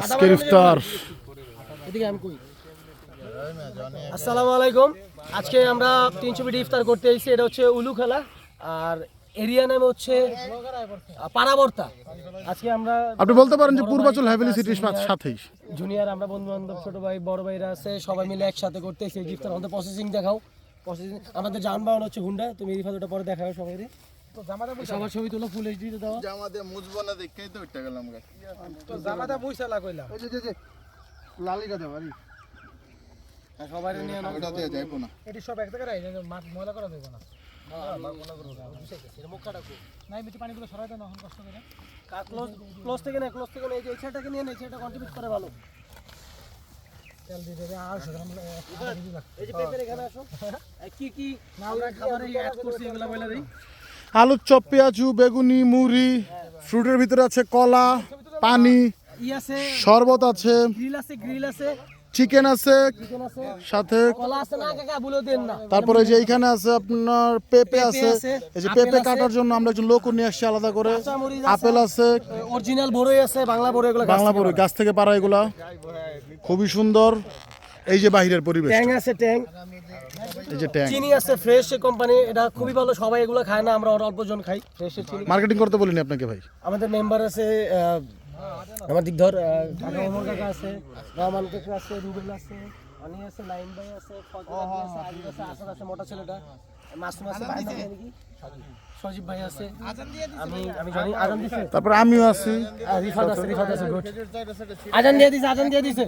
আজকের ইফতার। আসসালামু আলাইকুম। আজকে আমরা 300 বিডি ইফতার করতে এসেছি। এটা হচ্ছে উলু খেলা, আর এরিয়া নাম হচ্ছে পাড়াবর্তা। আজকে আমরা আপনি বলতে পারেন যে পূর্বাচল হ্যাভেলি সিটির সাথেই জুনিয়র, আমরা বন্ধু বান্ধব, ছোট ভাই বড় ভাইরা আছে, সবাই মিলে একসাথে করতে এসেছি ইফতার। আমাদের প্রসেসিং দেখাও। প্রসেসিং আমাদের যানবাহন হচ্ছে হুন্ডা। তুমি রিফাত ওটা পরে দেখাও সবাই। সবার ছবি তুলো, ফুল এইচডি তে দাও। জামাতে মুজবো না দেখেই তো উঠে গেলাম গা। তো জামাটা বইছালা কইলাম ওই যে লালিকা দে বাড়ি। সবাই নিয়ে নাও। ওটা দিয়ে যাইবো না। এটি সব এক জায়গায় রাখি, ময়লা করা দেব না। নাই মিটি পানিগুলো সরাই দাও না, এখন কষ্ট করে। ক্লোজ থেকে না, ক্লোজ থেকে না, এই যে ছেলেটাকে নিয়ে নেই, ছেলেটা কন্ট্রিবিউট করে ভালো। তেল দিয়ে দেবে আর সেটা এই যে পেপার এখানে আসো। কি কি আমরা খাবারে অ্যাড করছি এগুলা বলে দেই। আলুর চপ, পেঁয়াজু, বেগুনি, মুড়ি, ফ্রুটের ভিতরে আছে কলা, পানি, আছে শরবত আছে, গ্রিল আছে, চিকেন আছে, চিকেন আছে, সাথে কলা আছে না কাকা, বলে দেন না। তারপরে যে এইখানে আছে আপনার পেঁপে আছে। আছে, এই যে আপেল পেঁপে আছে, কাটার জন্য আমরা একজন লোক নিয়ে আসছি আলাদা করে। কাঁচামরিচ আপেল আছে, অরিজিনাল বড়ই আছে, বাংলা বড়ই, এগুলো বাংলা বড়ই গাছ থেকে পাড়া, এগুলা খুবই সুন্দর। এই যে বাহিরের পরিবেশ, ট্যাং আছে, ট্যাং, এই যে ট্যাঙ্ক। চিনি আছে ফ্রেশ কোম্পানি, এটা খুবই ভালো। সবাই এগুলো খায় না, আমরা অল্প জন খাই ফ্রেশ চিনি। মার্কেটিং করতে বলিনি আপনাকে ভাই। আমাদের মেম্বার আছে, আমার দিক ধর কাকা ওমর কাকা আছে, রহমান কাকা আছে, রুবেল আছে, অনি আছে, নাইম ভাই আছে, ফজল আছে, আজিজ আছে, আসাদ আছে, মোটা ছেলেটা, মাসুম আছে, ভাই নাম নাকি সজীব ভাই আছে, আমি জানি। আজান দিছে, তারপরে আমিও আছি। রিফাত আছে, গুড। আজান দিয়ে দিছে,